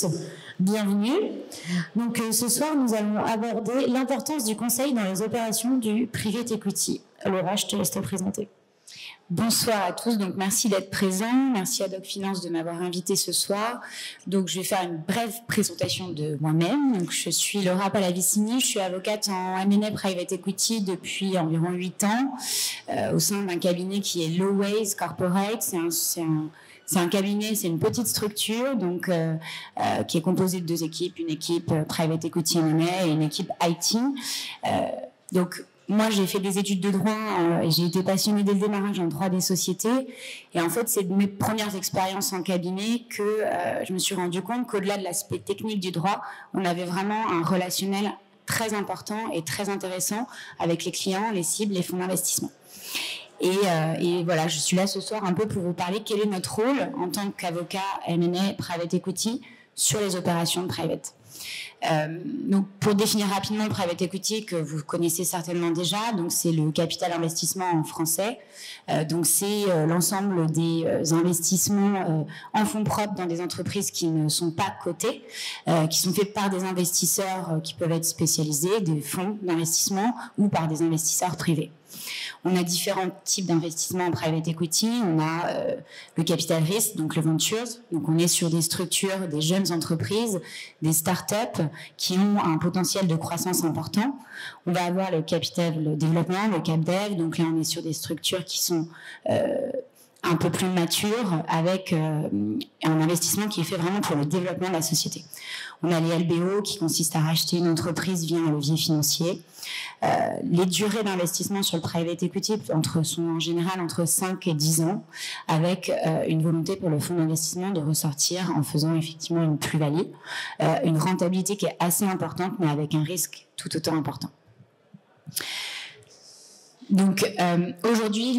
tous, bienvenue. Donc ce soir, nous allons aborder l'importance du conseil dans les opérations du private equity. Laura, je te laisse te présenter. Bonsoir à tous, donc merci d'être présents, merci à Doc Finance de m'avoir invité ce soir. Donc je vais faire une brève présentation de moi-même. Donc je suis Laura Pallavicini, je suis avocate en M&A Private Equity depuis environ 8 ans au sein d'un cabinet qui est Lowways Corporate. C'est un cabinet, c'est une petite structure donc qui est composée de 2 équipes, une équipe Private Equity M&A et une équipe IT. Donc moi, j'ai fait des études de droit, j'ai été passionnée dès le démarrage en droit des sociétés. Et en fait, c'est de mes premières expériences en cabinet que je me suis rendu compte qu'au-delà de l'aspect technique du droit, on avait vraiment un relationnel très important et très intéressant avec les clients, les cibles, les fonds d'investissement. Et voilà, je suis là ce soir un peu pour vous parler quel est notre rôle en tant qu'avocat M&A Private Equity sur les opérations de private. Donc pour définir rapidement le private equity que vous connaissez certainement déjà, donc c'est le capital investissement en français. Donc c'est l'ensemble des investissements en fonds propres dans des entreprises qui ne sont pas cotées, qui sont faits par des investisseurs qui peuvent être spécialisés, des fonds d'investissement ou par des investisseurs privés. On a différents types d'investissements en private equity. On a le capital risque, donc le ventures. Donc on est sur des structures, des jeunes entreprises, des startups qui ont un potentiel de croissance important. On va avoir le capital développement, le cap dev. Donc là on est sur des structures qui sont un peu plus matures avec un investissement qui est fait vraiment pour le développement de la société. On a les LBO qui consistent à racheter une entreprise via un levier financier. Les durées d'investissement sur le private equity sont en général entre 5 et 10 ans, avec une volonté pour le fonds d'investissement de ressortir en faisant effectivement une plus-value, une rentabilité qui est assez importante, mais avec un risque tout autant important. Donc aujourd'hui,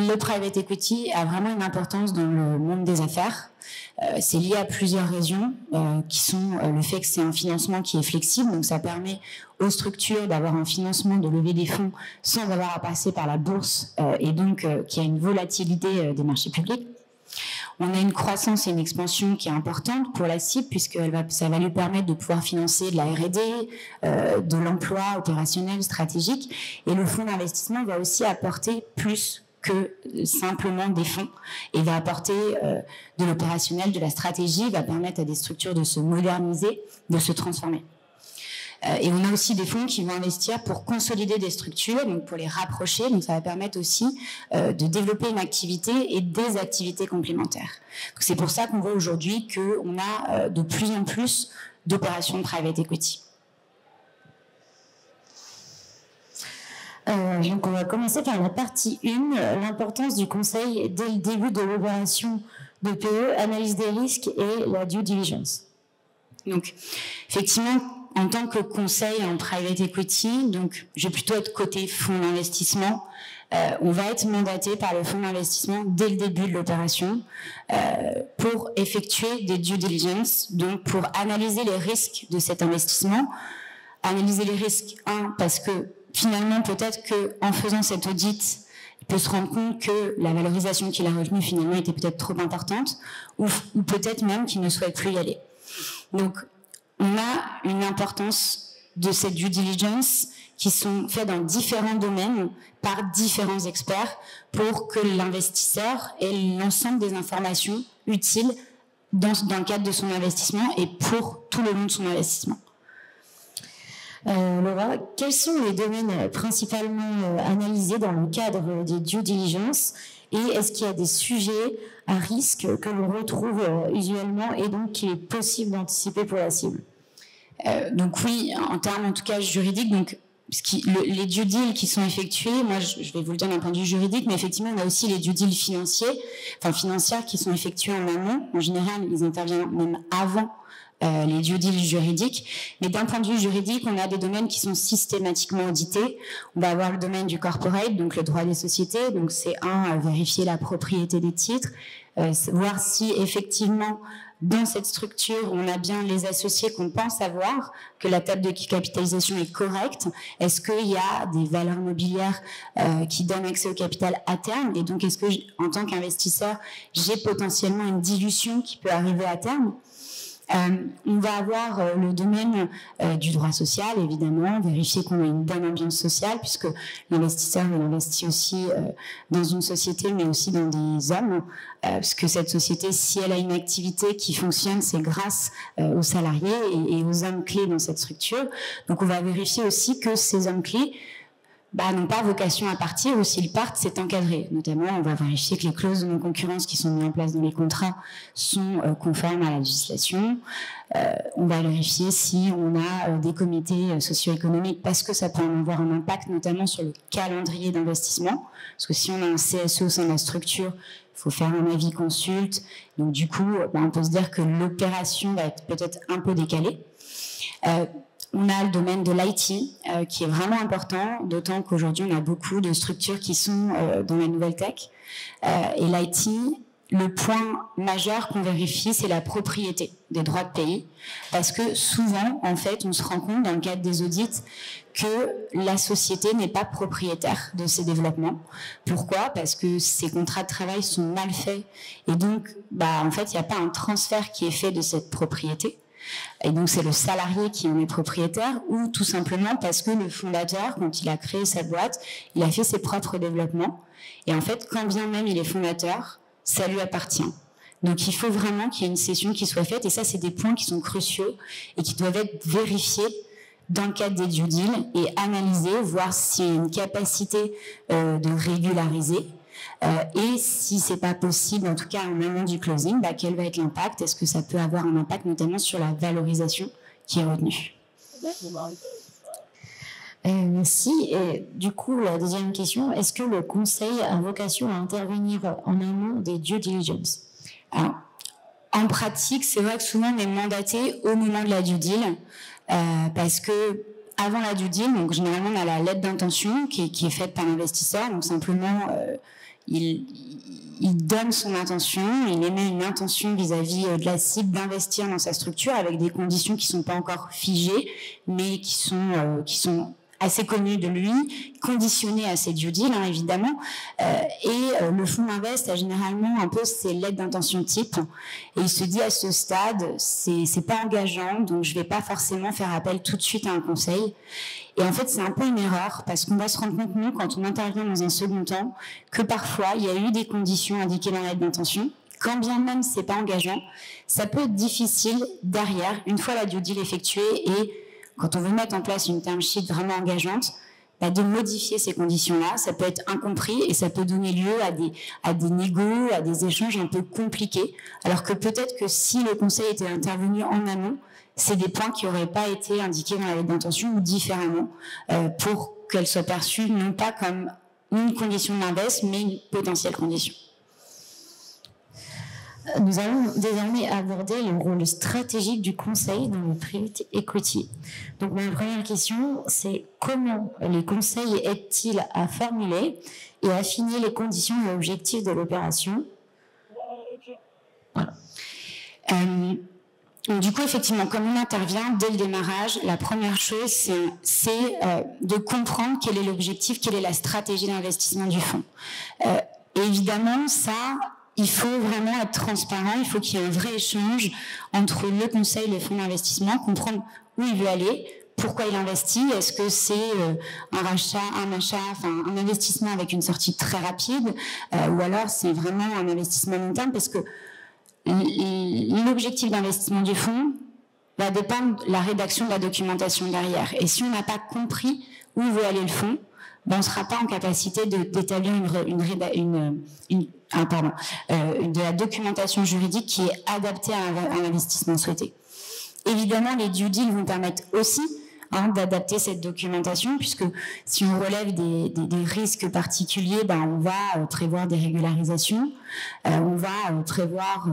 le private equity a vraiment une importance dans le monde des affaires. C'est lié à plusieurs raisons qui sont le fait que c'est un financement qui est flexible, donc ça permet aux structures d'avoir un financement, de lever des fonds sans avoir à passer par la bourse et donc qui a une volatilité des marchés publics. On a une croissance et une expansion qui est importante pour la cible puisque ça va lui permettre de pouvoir financer de la R&D, de l'emploi opérationnel, stratégique. Et le fonds d'investissement va aussi apporter plus que simplement des fonds et va apporter de l'opérationnel, de la stratégie, va permettre à des structures de se moderniser, de se transformer. Et on a aussi des fonds qui vont investir pour consolider des structures, donc pour les rapprocher. Donc ça va permettre aussi de développer une activité et des activités complémentaires. C'est pour ça qu'on voit aujourd'hui qu'on a de plus en plus d'opérations de private equity. Donc on va commencer par la partie 1, l'importance du conseil dès le début de l'opération de PE, analyse des risques et la due diligence. Donc effectivement, en tant que conseil en private equity, donc je vais plutôt être côté fonds d'investissement, on va être mandaté par le fonds d'investissement dès le début de l'opération pour effectuer des due diligence, donc pour analyser les risques de cet investissement. Analyser les risques, parce que finalement peut-être qu'en faisant cet audit, il peut se rendre compte que la valorisation qu'il a retenue finalement était peut-être trop importante ou peut-être même qu'il ne souhaite plus y aller. Donc on a une importance de cette due diligence qui sont faits dans différents domaines par différents experts pour que l'investisseur ait l'ensemble des informations utiles dans le cadre de son investissement et pour tout le long de son investissement. Laura, quels sont les domaines principalement analysés dans le cadre des due diligence et est-ce qu'il y a des sujets à risque que l'on retrouve usuellement et donc qu'il est possible d'anticiper pour la cible? Donc oui, en termes en tout cas juridiques, donc les due deals qui sont effectués, moi je vais vous le dire d'un point de vue juridique, mais effectivement on a aussi les due deals financières qui sont effectués en amont. En général, ils interviennent même avant les due deals juridiques. Mais d'un point de vue juridique, on a des domaines qui sont systématiquement audités. On va avoir le domaine du corporate, donc le droit des sociétés. Donc c'est vérifier la propriété des titres, voir si effectivement dans cette structure, on a bien les associés qu'on pense avoir, que la table de capitalisation est correcte. Est-ce qu'il y a des valeurs mobilières qui donnent accès au capital à terme? Et donc, est-ce que, en tant qu'investisseur, j'ai potentiellement une dilution qui peut arriver à terme? On va avoir le domaine du droit social, évidemment, vérifier qu'on a une bonne ambiance sociale, puisque l'investisseur il investit aussi dans une société, mais aussi dans des hommes, parce que cette société, si elle a une activité qui fonctionne, c'est grâce aux salariés et aux hommes clés dans cette structure. Donc on va vérifier aussi que ces hommes clés n'ont pas vocation à partir, ou s'ils partent, c'est encadré. Notamment, on va vérifier que les clauses de non-concurrence qui sont mises en place dans les contrats sont conformes à la législation. On va vérifier si on a des comités socio-économiques, parce que ça peut avoir un impact, notamment sur le calendrier d'investissement. Parce que si on a un CSE au sein de la structure, il faut faire un avis consulte. Donc du coup, on peut se dire que l'opération va être peut-être un peu décalée. On a le domaine de l'IT qui est vraiment important, d'autant qu'aujourd'hui on a beaucoup de structures qui sont dans la nouvelle tech. Et l'IT, le point majeur qu'on vérifie, c'est la propriété des droits de pays, parce que souvent, en fait, on se rend compte dans le cadre des audits que la société n'est pas propriétaire de ces développements. Pourquoi ? Parce que ces contrats de travail sont mal faits, et donc, en fait, il n'y a pas un transfert qui est fait de cette propriété. Et donc c'est le salarié qui en est propriétaire, ou tout simplement parce que le fondateur, quand il a créé sa boîte, il a fait ses propres développements. Et en fait, quand bien même il est fondateur, ça lui appartient. Donc il faut vraiment qu'il y ait une cession qui soit faite, et ça c'est des points qui sont cruciaux et qui doivent être vérifiés dans le cadre des due deals et analysés, voir s'il y a une capacité de régulariser. Et si c'est pas possible, en tout cas en amont du closing, quel va être l'impact? Est-ce que ça peut avoir un impact notamment sur la valorisation qui est retenue? Merci. Et du coup, la deuxième question, est-ce que le conseil a vocation à intervenir en amont des due diligence? Alors, en pratique, c'est vrai que souvent on est mandaté au moment de la due deal, parce que avant la due deal, donc généralement on a la lettre d'intention qui est faite par l'investisseur, donc simplement il donne son intention, il émet une intention vis-à-vis de la cible d'investir dans sa structure avec des conditions qui sont pas encore figées, mais qui sont assez connues de lui, conditionnées à ses due deals, évidemment. Et le fonds Invest a généralement un peu ses lettres d'intention type. Et il se dit à ce stade, c'est pas engageant, donc je vais pas forcément faire appel tout de suite à un conseil. Et en fait, c'est un peu une erreur, parce qu'on va se rendre compte, nous, quand on intervient dans un second temps, que parfois, il y a eu des conditions indiquées dans la lettre d'intention. Quand bien même c'est pas engageant, ça peut être difficile derrière, une fois la due deal effectuée et quand on veut mettre en place une term sheet vraiment engageante, de modifier ces conditions-là, ça peut être incompris et ça peut donner lieu à des négos, à des échanges un peu compliqués. Alors que peut-être que si le conseil était intervenu en amont, c'est des points qui n'auraient pas été indiqués dans la lettre d'intention ou différemment pour qu'elle soit perçue non pas comme une condition d'invest, mais une potentielle condition. Nous allons désormais aborder le rôle stratégique du conseil dans le private equity. Donc ma première question, c'est comment les conseils aident-ils à formuler et affiner les conditions et objectifs de l'opération? Voilà. Du coup, effectivement, comme on intervient dès le démarrage, la première chose, c'est de comprendre quel est l'objectif, quelle est la stratégie d'investissement du fonds. Et évidemment, ça, il faut vraiment être transparent, il faut qu'il y ait un vrai échange entre le conseil et le fonds d'investissement, comprendre où il veut aller, pourquoi il investit, est-ce que c'est un investissement avec une sortie très rapide, ou alors c'est vraiment un investissement long terme, parce que l'objectif d'investissement du fonds va dépendre de la rédaction de la documentation derrière. Et si on n'a pas compris où veut aller le fonds, on ne sera pas en capacité d'établir de la documentation juridique qui est adaptée à un investissement souhaité. Évidemment, les due deals vont permettre aussi d'adapter cette documentation, puisque si on relève des risques particuliers, on va prévoir des régularisations, on va prévoir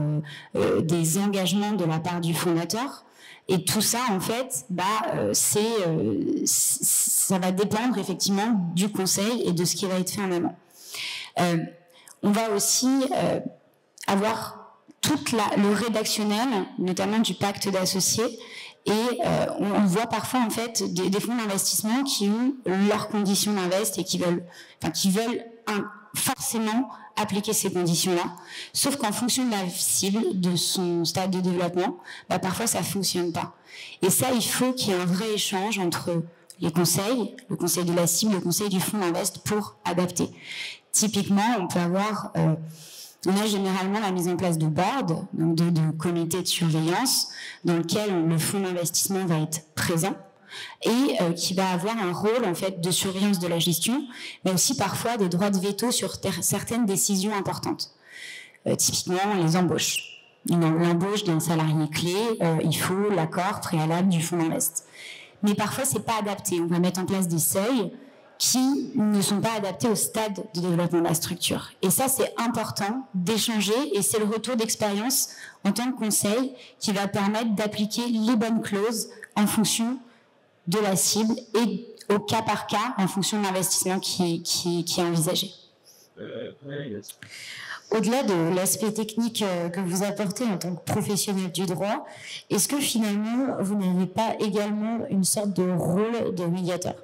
des engagements de la part du fondateur. Et tout ça, en fait, ça va dépendre effectivement du conseil et de ce qui va être fait en amont. On va aussi avoir tout le rédactionnel, notamment du pacte d'associés, et on voit parfois en fait des fonds d'investissement qui ont leurs conditions d'invest et qui veulent forcément appliquer ces conditions-là, sauf qu'en fonction de la cible, de son stade de développement, parfois ça fonctionne pas. Et ça, il faut qu'il y ait un vrai échange entre les conseils, le conseil de la cible, le conseil du fonds d'invest pour adapter. Typiquement, on peut avoir, on a généralement la mise en place de boards, donc de comités de surveillance, dans lequel le fonds d'investissement va être présent et qui va avoir un rôle en fait de surveillance de la gestion, mais aussi parfois des droits de veto sur certaines décisions importantes. Typiquement, les embauches. L'embauche d'un salarié clé, il faut l'accord préalable du fonds d'invest. Mais parfois, c'est pas adapté. On va mettre en place des seuils qui ne sont pas adaptés au stade de développement de la structure. Et ça, c'est important d'échanger, et c'est le retour d'expérience en tant que conseil qui va permettre d'appliquer les bonnes clauses en fonction de la cible et au cas par cas en fonction de l'investissement qui est envisagé. Au-delà de l'aspect technique que vous apportez en tant que professionnel du droit, est-ce que finalement vous n'avez pas également une sorte de rôle de médiateur ?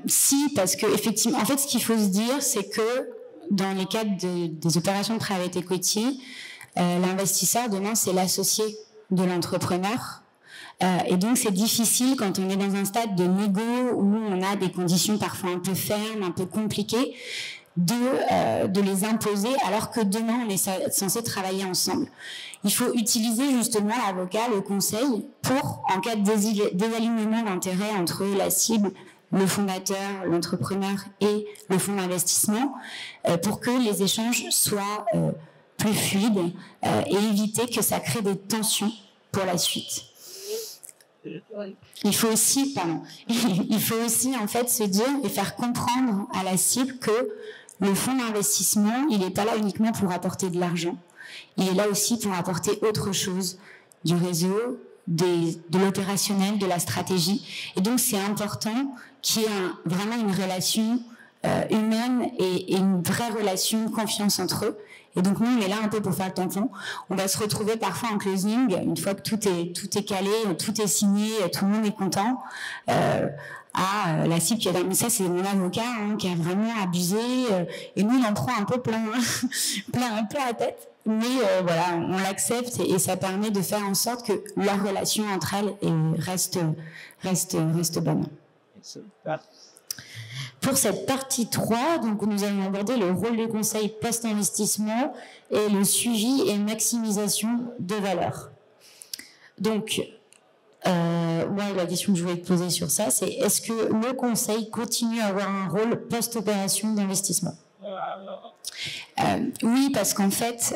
Si, parce que effectivement, en fait, ce qu'il faut se dire, c'est que dans les cadres des opérations de private equity, l'investisseur demain c'est l'associé de l'entrepreneur. Et donc c'est difficile quand on est dans un stade de négo où on a des conditions parfois un peu fermes, un peu compliquées, de les imposer alors que demain on est censé travailler ensemble. Il faut utiliser justement l'avocat, le conseil pour, en cas de désalignement d'intérêts entre la cible, le fondateur, l'entrepreneur et le fonds d'investissement, pour que les échanges soient plus fluides et éviter que ça crée des tensions pour la suite. Il faut aussi en fait se dire et faire comprendre à la cible que le fonds d'investissement, il n'est pas là uniquement pour apporter de l'argent, il est là aussi pour apporter autre chose, du réseau, de l'opérationnel, de la stratégie. Et donc c'est important qu'il y ait vraiment une relation humaine et une vraie relation de confiance entre eux. Et donc nous, on est là un peu pour faire le tampon. On va se retrouver parfois en closing, une fois que tout est calé, tout est signé, tout le monde est content. La cible qui a dit, mais ça c'est mon avocat qui a vraiment abusé. Et nous, on en prend un peu plein la tête. Mais voilà, on l'accepte et ça permet de faire en sorte que la relation entre elles reste bonne. Pour cette partie 3, donc, nous allons aborder le rôle du conseil post-investissement et le suivi et maximisation de valeur. Donc, moi, la question que je voulais te poser sur ça, c'est est-ce que le conseil continue à avoir un rôle post-opération d'investissement ? Oui, parce qu'en fait,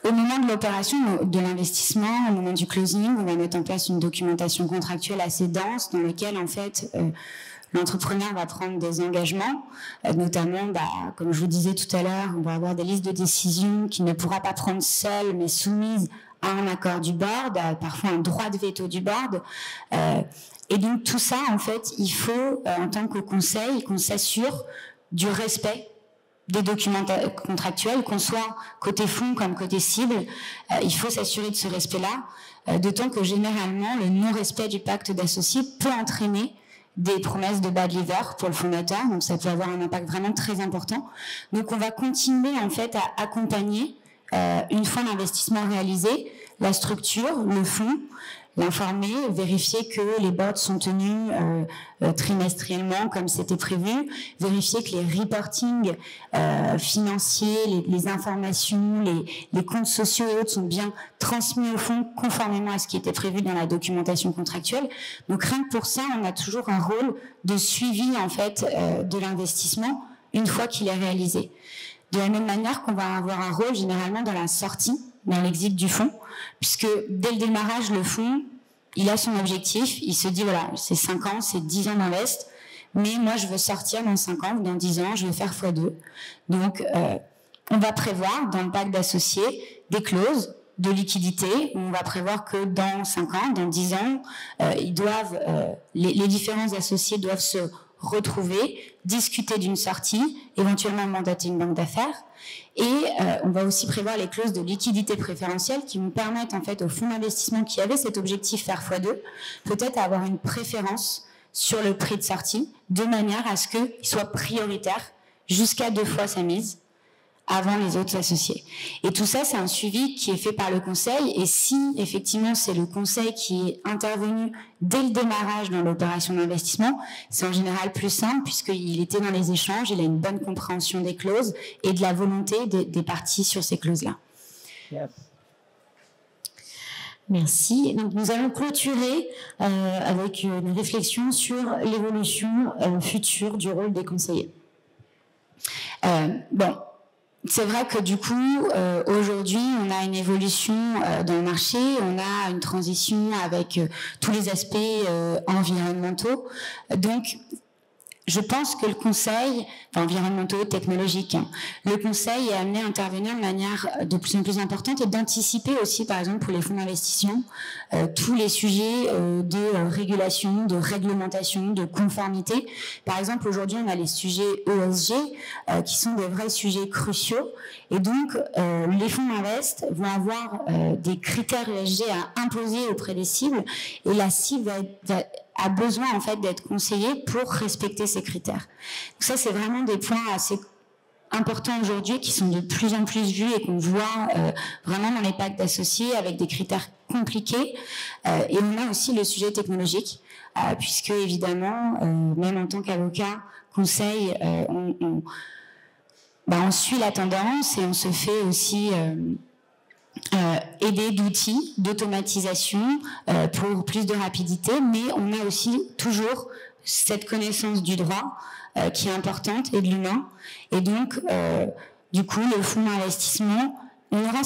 au moment de l'opération, de l'investissement, au moment du closing, on va mettre en place une documentation contractuelle assez dense dans laquelle, en fait, l'entrepreneur va prendre des engagements, notamment, comme je vous disais tout à l'heure, on va avoir des listes de décisions qu'il ne pourra pas prendre seul, mais soumises à un accord du board, parfois un droit de veto du board. Et donc tout ça, en fait, il faut, en tant que conseil, qu'on s'assure du respect des documents contractuels, qu'on soit côté fonds comme côté cible, il faut s'assurer de ce respect-là, d'autant que généralement, le non-respect du pacte d'associés peut entraîner des promesses de bad liver pour le fondateur, donc ça peut avoir un impact vraiment très important. Donc on va continuer en fait à accompagner, une fois l'investissement réalisé, la structure, le fonds, l'informer, vérifier que les boards sont tenus trimestriellement comme c'était prévu, vérifier que les reportings financiers, les informations, les comptes sociaux et autres sont bien transmis au fonds conformément à ce qui était prévu dans la documentation contractuelle. Donc rien que pour ça, on a toujours un rôle de suivi en fait de l'investissement une fois qu'il est réalisé. De la même manière qu'on va avoir un rôle généralement dans la sortie, dans l'exit du fonds, puisque dès le démarrage, le fonds, il a son objectif, il se dit, voilà, c'est 5 ans, c'est 10 ans d'invest, mais moi, je veux sortir dans 5 ans ou dans 10 ans, je veux faire x2. Donc, on va prévoir dans le pacte d'associés des clauses de liquidité, où on va prévoir que dans 5 ans, dans 10 ans, les différents associés doivent se retrouver, discuter d'une sortie, éventuellement mandater une banque d'affaires. Et on va aussi prévoir les clauses de liquidité préférentielle qui vont permettre en fait aux fonds d'investissement qui avaient cet objectif faire x2, peut-être avoir une préférence sur le prix de sortie, de manière à ce qu'il soit prioritaire jusqu'à 2 fois sa mise avant les autres associés. Et tout ça, c'est un suivi qui est fait par le conseil. Et si, effectivement, c'est le conseil qui est intervenu dès le démarrage dans l'opération d'investissement, c'est en général plus simple puisqu'il était dans les échanges, il a une bonne compréhension des clauses et de la volonté des parties sur ces clauses-là. Yes. Merci. Donc, nous allons clôturer avec une réflexion sur l'évolution future du rôle des conseillers. Bon, c'est vrai que du coup, aujourd'hui, on a une évolution dans le marché, on a une transition avec tous les aspects environnementaux. Donc, je pense que le conseil, environnementaux, technologiques, le conseil est amené à intervenir de manière de plus en plus importante et d'anticiper aussi, par exemple, pour les fonds d'investissement, tous les sujets de régulation, de réglementation, de conformité. Par exemple, aujourd'hui, on a les sujets ESG qui sont des vrais sujets cruciaux. Et donc, les fonds d'invest vont avoir des critères ESG à imposer auprès des cibles et la cible a besoin en fait d'être conseillée pour respecter ces critères. Donc ça, c'est vraiment des points assez importants aujourd'hui qui sont de plus en plus vus et qu'on voit vraiment dans les pactes d'associés avec des critères compliqués. Et on a aussi le sujet technologique, puisque évidemment, même en tant qu'avocat, conseil, on suit la tendance et on se fait aussi aider d'outils d'automatisation pour plus de rapidité, mais on a aussi toujours cette connaissance du droit qui est importante et de l'humain. Et donc, du coup, le fonds d'investissement, on aura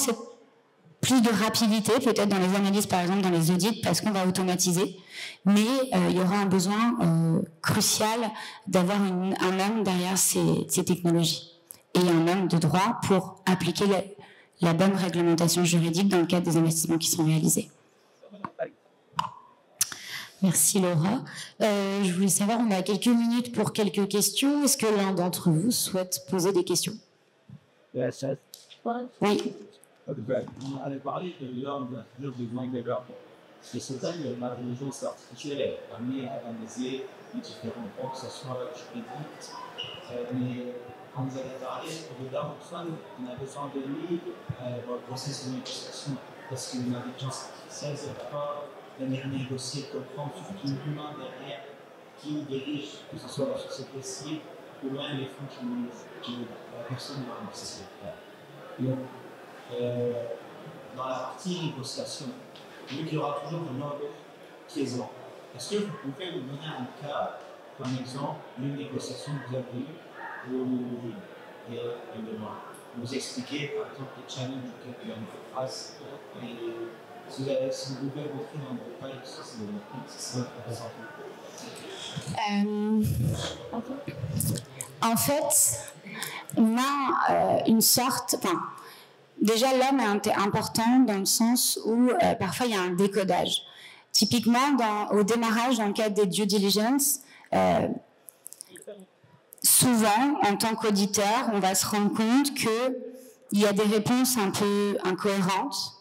plus de rapidité, peut-être dans les analyses, par exemple, dans les audits, parce qu'on va automatiser, mais il y aura un besoin crucial d'avoir un homme derrière ces technologies et un homme de droit pour appliquer la bonne réglementation juridique dans le cadre des investissements qui sont réalisés. Merci Laura. Je voulais savoir, on a quelques minutes pour quelques questions. Est-ce que l'un d'entre vous souhaite poser des questions? Oui. On avait parlé de l'homme de besoin de l'homme. Et c'est ça que l'intelligence artificielle est amenée à analyser les différents points, que ce soit juridique, mais quand vous avez parlé, au-delà de ça, on a besoin de lui dans le processus de négociation. Parce qu'une intelligence artificielle, ça ne va pas venir négocier, comprendre surtout l'humain derrière qui dirige, que ce soit la société civile ou même les fonds qui la personne dans la société. Donc, dans la partie négociation, vu qu'il y aura toujours un ordre présent, est-ce que vous pouvez nous donner un cas, comme exemple, d'une négociation que vous avez eue où vous expliquer, par exemple, les challenges auxquels vous avez face et si vous pouvez rentrer dans le détail, ça serait intéressant. En fait, on a une sorte... Déjà, l'homme est important dans le sens où parfois il y a un décodage. Typiquement, au démarrage, dans le cadre des due diligence, souvent, en tant qu'auditeur, on va se rendre compte qu'il y a des réponses un peu incohérentes,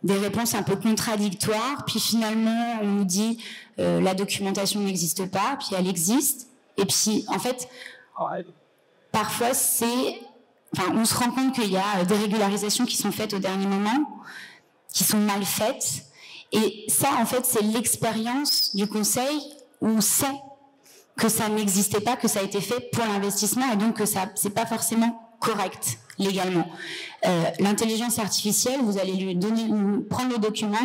des réponses un peu contradictoires, puis finalement, on nous dit la documentation n'existe pas, puis elle existe. Et puis, en fait, parfois, on se rend compte qu'il y a des régularisations qui sont faites au dernier moment, qui sont mal faites. Et ça, en fait, c'est l'expérience du conseil où on sait que ça n'existait pas, que ça a été fait pour l'investissement et donc que ça, c'est pas forcément correct légalement. L'intelligence artificielle, vous allez lui prendre le document,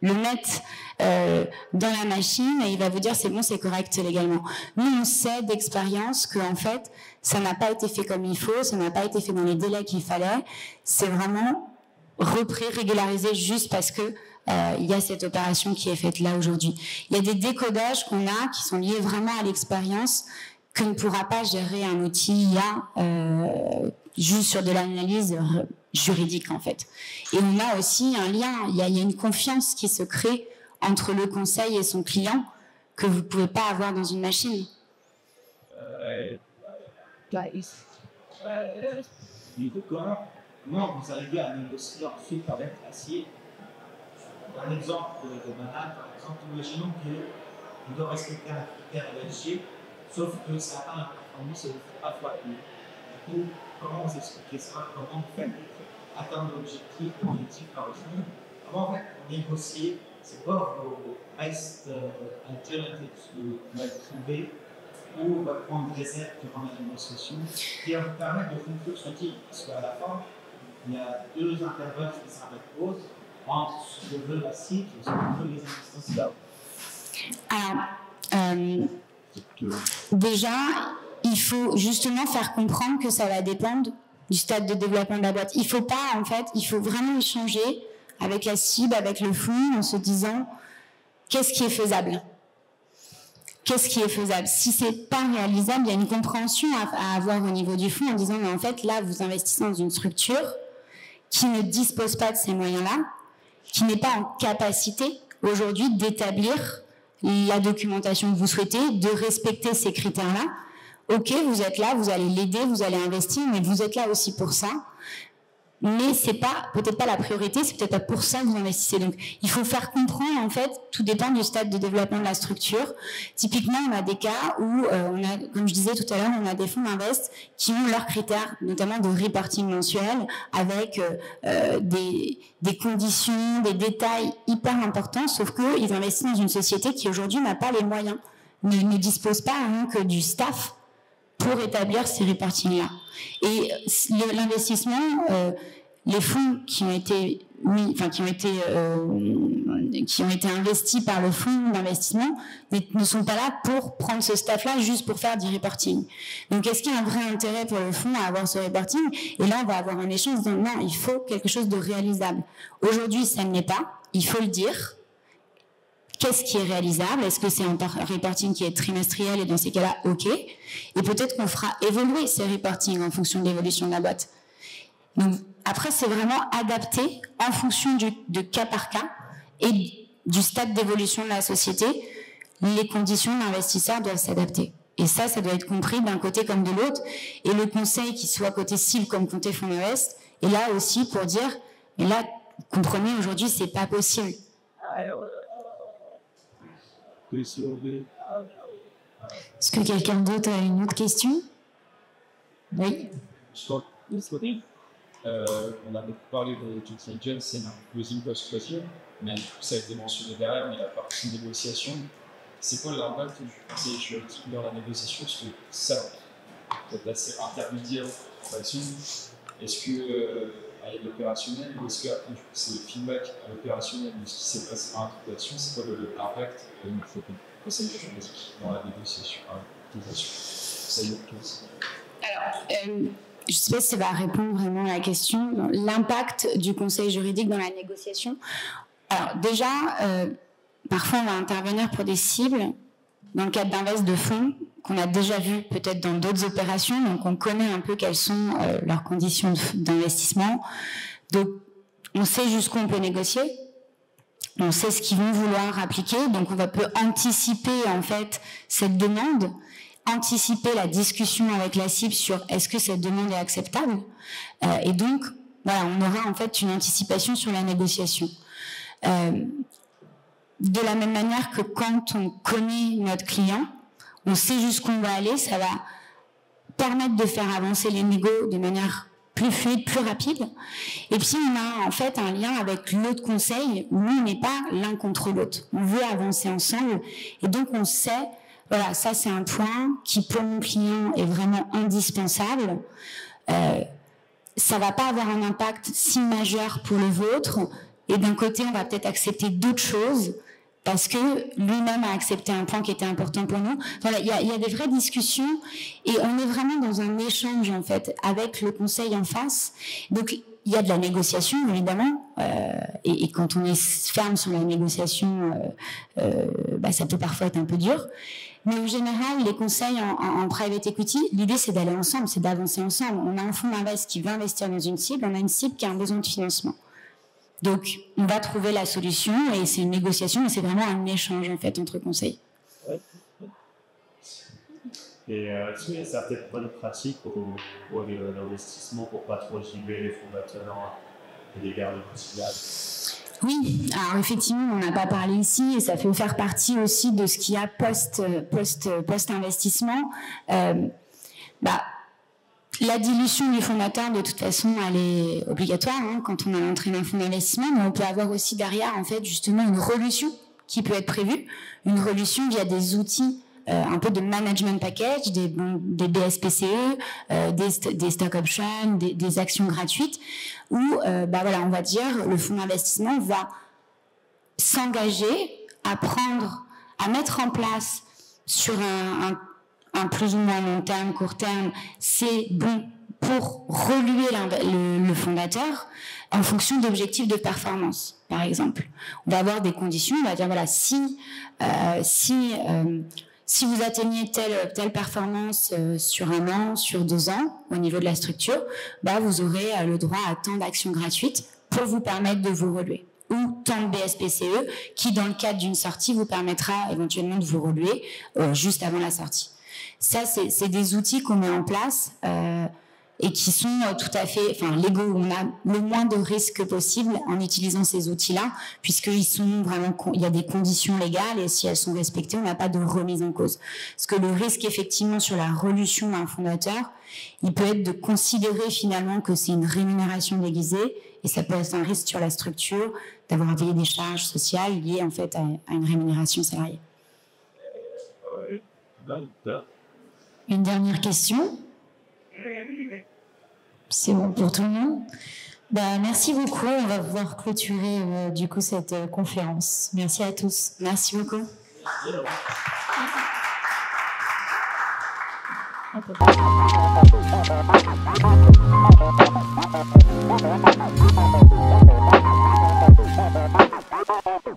le mettre dans la machine et il va vous dire c'est bon, c'est correct légalement. Nous, on sait d'expérience que en fait, ça n'a pas été fait comme il faut, ça n'a pas été fait dans les délais qu'il fallait. C'est vraiment repris, régularisé juste parce que il y a cette opération qui est faite là aujourd'hui. Il y a des décodages qu'on a qui sont liés vraiment à l'expérience que ne pourra pas gérer un outil IA juste sur de l'analyse juridique en fait. Et on a aussi un lien, il y a une confiance qui se crée entre le conseil et son client que vous ne pouvez pas avoir dans une machine. Du coup, comment vous arrivez à négocier ensuite avec l'acier? Un exemple de banal, par exemple, imaginons que il doit respecter un critère ESG, sauf que ça atteint la performance et ne fait pas fois plus. Du coup, comment vous expliquez ça? Comment vous faites atteindre l'objectif par le fond? Comment en fait négocier? C'est quoi vos best alternatives que vous allez trouver ou votre point de réserve durant la négociation qui va vous permettre de conclure ce type? Parce qu'à la fin, il y a deux intervenants qui s'interposent entre ce que veut la cible et ce que veulent les investisseurs. Alors, déjà, il faut justement faire comprendre que ça va dépendre du stade de développement de la boîte. Il faut pas, en fait, il faut vraiment échanger avec la cible, avec le fonds, en se disant qu'est-ce qui est faisable. Qu'est-ce qui est faisable? Si c'est pas réalisable, il y a une compréhension à avoir au niveau du fonds en disant mais en fait là vous investissez dans une structure qui ne dispose pas de ces moyens-là, qui n'est pas en capacité aujourd'hui d'établir la documentation que vous souhaitez, de respecter ces critères-là. Ok, vous êtes là, vous allez l'aider, vous allez investir, mais vous êtes là aussi pour ça. Mais c'est pas, peut-être pas la priorité, c'est peut-être pas pour ça que vous investissez. Donc, il faut faire comprendre, en fait, tout dépend du stade de développement de la structure. Typiquement, on a des cas où, on a, comme je disais tout à l'heure, on a des fonds d'invest qui ont leurs critères, notamment de reporting mensuel, avec des conditions, des détails hyper importants, sauf qu'ils investissent dans une société qui aujourd'hui n'a pas les moyens, ne dispose pas rien que du staff pour établir ces reportings-là. Et l'investissement, les fonds qui ont été investis par le fonds d'investissement ne sont pas là pour prendre ce staff-là juste pour faire du reporting. Donc, est-ce qu'il y a un vrai intérêt pour le fonds à avoir ce reporting? Et là, on va avoir un échange en disant non, il faut quelque chose de réalisable. Aujourd'hui, ça ne l'est pas, il faut le dire. Qu'est-ce qui est réalisable? Est-ce que c'est un reporting qui est trimestriel? Et dans ces cas-là, ok. Et peut-être qu'on fera évoluer ces reportings en fonction de l'évolution de la boîte. Donc, après, c'est vraiment adapté en fonction de cas par cas et du stade d'évolution de la société. Les conditions d'investisseurs doivent s'adapter. Et ça doit être compris d'un côté comme de l'autre. Et le conseil, qu'il soit côté cible comme côté fonds d'invest, est là aussi pour dire, mais là, comprenez, aujourd'hui, c'est pas possible. Est-ce que quelqu'un d'autre a une autre question? Oui. On a beaucoup parlé de due diligence et d'un post-closure, mais ça a été mentionné derrière, mais la partie négociation, c'est quoi l'impact du conseil juridique dans la négociation? Parce que ça, peut-être assez intermédiaire en action. Est-ce que à l'opérationnel, ou est-ce que c'est le feedback à l'opérationnel de ce qui s'est passé en interprétation, c'est quoi l'impact du conseil juridique dans la négociation? Alors, je ne sais pas si ça va répondre vraiment à la question. L'impact du conseil juridique dans la négociation. Alors déjà, parfois on va intervenir pour des cibles dans le cadre d'invest de fonds qu'on a déjà vu peut-être dans d'autres opérations, donc on connaît un peu quelles sont leurs conditions d'investissement. Donc on sait jusqu'où on peut négocier, on sait ce qu'ils vont vouloir appliquer, donc on peut anticiper en fait cette demande, anticiper la discussion avec la cible sur est-ce que cette demande est acceptable, et donc voilà, on aura en fait une anticipation sur la négociation. De la même manière que quand on connaît notre client, on sait jusqu'où on va aller, ça va permettre de faire avancer les négos de manière plus fluide, plus rapide. Et puis on a en fait un lien avec l'autre conseil où nous on n'est pas l'un contre l'autre. On veut avancer ensemble et donc on sait, voilà, ça c'est un point qui pour mon client est vraiment indispensable. Ça va pas avoir un impact si majeur pour le vôtre et d'un côté on va peut-être accepter d'autres choses parce que lui-même a accepté un point qui était important pour nous. Voilà, il y a des vraies discussions et on est vraiment dans un échange en fait avec le conseil en face. Donc il y a de la négociation évidemment et quand on est ferme sur la négociation, ça peut parfois être un peu dur. Mais en général, les conseils en private equity, l'idée c'est d'aller ensemble, c'est d'avancer ensemble. On a un fonds d'invest qui veut investir dans une cible, on a une cible qui a un besoin de financement. Donc, on va trouver la solution et c'est une négociation, mais c'est vraiment un échange en fait entre conseils. Et est-ce qu'il y a certaines bonnes pratiques pour l'investissement pour pas trop gibber les fondateurs et les garder motivables? Oui, alors effectivement, on n'a pas parlé ici et ça fait faire partie aussi de ce qu'il y a post-investissement. La dilution du fondateur, de toute façon, elle est obligatoire quand on a l'entrée d'un fonds d'investissement, mais on peut avoir aussi derrière, en fait, justement, une relution qui peut être prévue, une relution via des outils un peu de management package, des BSPCE, des stock options, des actions gratuites, où on va dire le fonds d'investissement va s'engager à mettre en place sur un plus ou moins long terme, court terme, c'est bon pour reluer le fondateur en fonction d'objectifs de performance, par exemple. On va avoir des conditions, on va dire voilà, si vous atteignez telle performance sur 1 an, sur 2 ans, au niveau de la structure, vous aurez le droit à tant d'actions gratuites pour vous permettre de vous reluer. Ou tant de BSPCE qui, dans le cadre d'une sortie, vous permettra éventuellement de vous reluer juste avant la sortie. Ça, c'est des outils qu'on met en place et qui sont tout à fait légaux. On a le moins de risques possible en utilisant ces outils-là, puisqu'ils sont vraiment, il y a des conditions légales et si elles sont respectées, on n'a pas de remise en cause. Parce que le risque, effectivement, sur la relution d'un fondateur, il peut être de considérer finalement que c'est une rémunération déguisée et ça peut être un risque sur la structure d'avoir à payer des charges sociales liées en fait à une rémunération salariée. Une dernière question. C'est bon pour tout le monde. Merci beaucoup. On va pouvoir clôturer du coup cette conférence. Merci à tous. Merci beaucoup. Merci.